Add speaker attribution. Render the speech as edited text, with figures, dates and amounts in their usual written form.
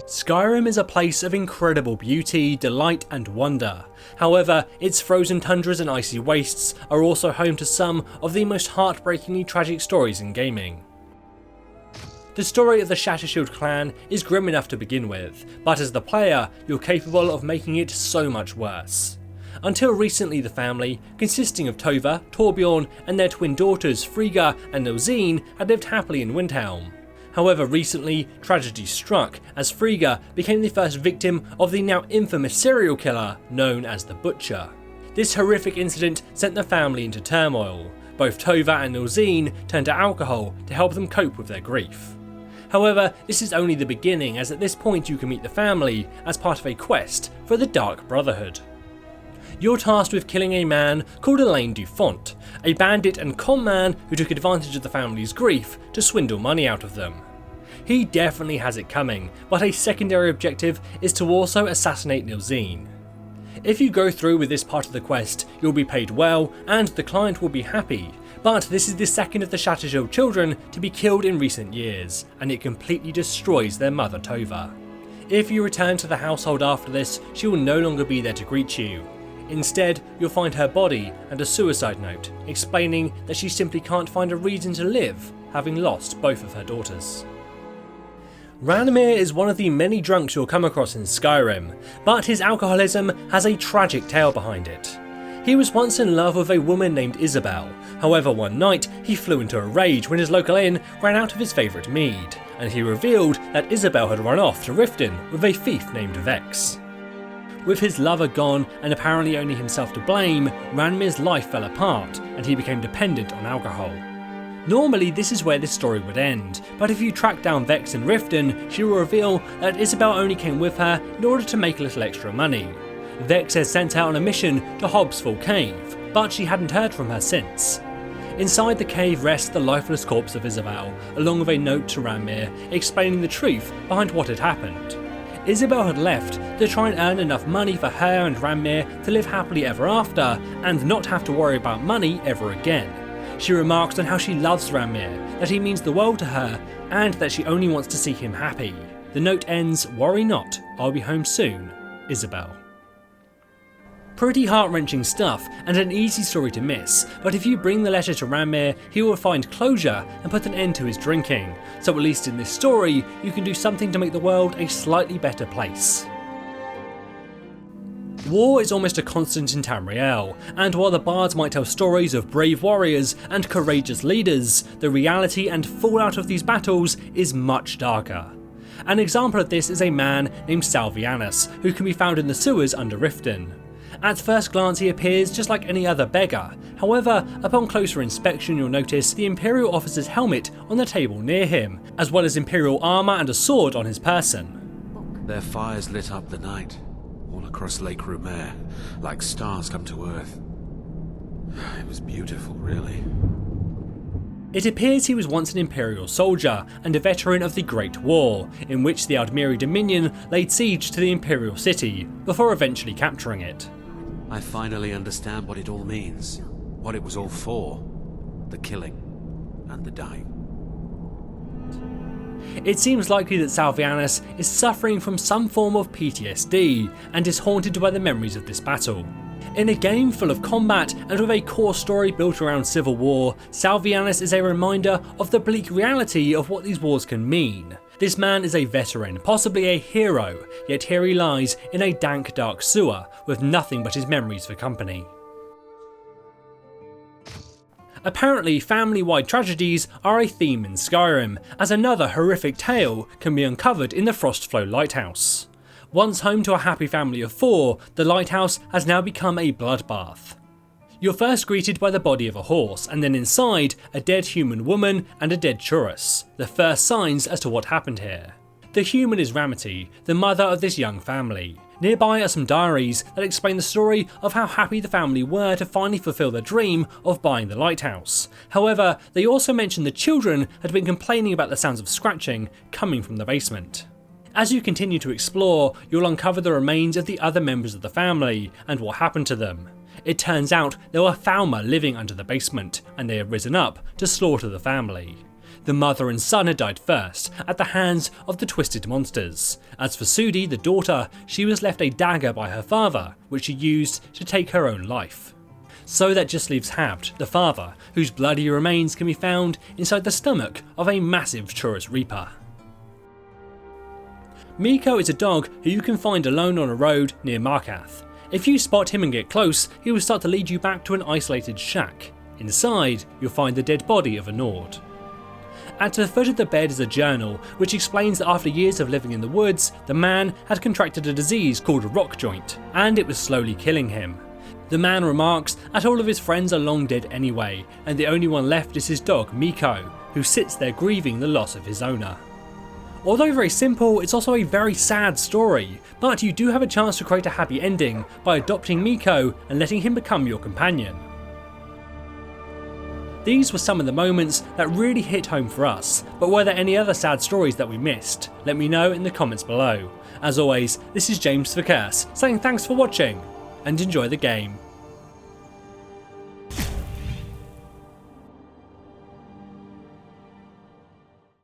Speaker 1: Skyrim is a place of incredible beauty, delight and wonder. However, its frozen tundras and icy wastes are also home to some of the most heartbreakingly tragic stories in gaming. The story of the Shatter-shield clan is grim enough to begin with, but as the player, you're capable of making it so much worse. Until recently, the family, consisting of Tova, Torbjorn and their twin daughters Frigga and Nilzine, had lived happily in Windhelm. However, recently, tragedy struck as Frigga became the first victim of the now infamous serial killer known as the Butcher. This horrific incident sent the family into turmoil. Both Tova and Nilzine turned to alcohol to help them cope with their grief. However, this is only the beginning, as at this point you can meet the family as part of a quest for the Dark Brotherhood. You're tasked with killing a man called Elaine Dufont, a bandit and con man who took advantage of the family's grief to swindle money out of them. He definitely has it coming, but a secondary objective is to also assassinate Nilzine. If you go through with this part of the quest, you'll be paid well and the client will be happy, but this is the second of the Shatter-shield children to be killed in recent years, and it completely destroys their mother Tova. If you return to the household after this, she will no longer be there to greet you. Instead, you'll find her body and a suicide note, explaining that she simply can't find a reason to live, having lost both of her daughters. Ranmir is one of the many drunks you'll come across in Skyrim, but his alcoholism has a tragic tale behind it. He was once in love with a woman named Isabel. However, one night he flew into a rage when his local inn ran out of his favourite mead, and he revealed that Isabel had run off to Riften with a thief named Vex. With his lover gone and apparently only himself to blame, Ranmir's life fell apart and he became dependent on alcohol. Normally this is where this story would end, but if you track down Vex in Riften, she will reveal that Isabel only came with her in order to make a little extra money. Vex has sent her on a mission to Hobbsfall Cave, but she hadn't heard from her since. Inside the cave rests the lifeless corpse of Isabel, along with a note to Ranmir explaining the truth behind what had happened. Isabel had left to try and earn enough money for her and Ranmir to live happily ever after and not have to worry about money ever again. She remarks on how she loves Ranmir, that he means the world to her, and that she only wants to see him happy. The note ends, "Worry not, I'll be home soon, Isabel." Pretty heart-wrenching stuff and an easy story to miss, but if you bring the letter to Ranmir, he will find closure and put an end to his drinking, so at least in this story you can do something to make the world a slightly better place. War is almost a constant in Tamriel, and while the bards might tell stories of brave warriors and courageous leaders, the reality and fallout of these battles is much darker. An example of this is a man named Salvianus, who can be found in the sewers under Riften. At first glance he appears just like any other beggar, however upon closer inspection you'll notice the Imperial officer's helmet on the table near him, as well as Imperial armour and a sword on his person.
Speaker 2: Their fires lit up the night, all across Lake Ranmir, like stars come to Earth. It was beautiful, really.
Speaker 1: It appears he was once an Imperial soldier and a veteran of the Great War, in which the Aldmeri Dominion laid siege to the Imperial city, before eventually capturing it.
Speaker 2: I finally understand what it all means, what it was all for, the killing and the dying.
Speaker 1: It seems likely that Salvianus is suffering from some form of PTSD and is haunted by the memories of this battle. In a game full of combat and with a core story built around civil war, Salvianus is a reminder of the bleak reality of what these wars can mean. This man is a veteran, possibly a hero, yet here he lies in a dank dark sewer with nothing but his memories for company. Apparently, family-wide tragedies are a theme in Skyrim, as another horrific tale can be uncovered in the Frostflow lighthouse. Once home to a happy family of 4, the lighthouse has now become a bloodbath. You're first greeted by the body of a horse, and then inside, a dead human woman and a dead Churus, the first signs as to what happened here. The human is Ramity, the mother of this young family. Nearby are some diaries that explain the story of how happy the family were to finally fulfill their dream of buying the lighthouse. However, they also mention the children had been complaining about the sounds of scratching coming from the basement. As you continue to explore, you'll uncover the remains of the other members of the family and what happened to them. It turns out there were Thalma living under the basement, and they had risen up to slaughter the family. The mother and son had died first, at the hands of the twisted monsters. As for Sudi, the daughter, she was left a dagger by her father, which she used to take her own life. So that just leaves Habd, the father, whose bloody remains can be found inside the stomach of a massive Taurus Reaper. Meeko is a dog who you can find alone on a road near Markath. If you spot him and get close, he will start to lead you back to an isolated shack. Inside, you'll find the dead body of a Nord. At the foot of the bed is a journal, which explains that after years of living in the woods, the man had contracted a disease called rock joint, and it was slowly killing him. The man remarks that all of his friends are long dead anyway, and the only one left is his dog Meeko, who sits there grieving the loss of his owner. Although very simple, it's also a very sad story, but you do have a chance to create a happy ending by adopting Meeko and letting him become your companion. These were some of the moments that really hit home for us, but were there any other sad stories that we missed? Let me know in the comments below. As always, this is James for Curse, saying thanks for watching, and enjoy the game.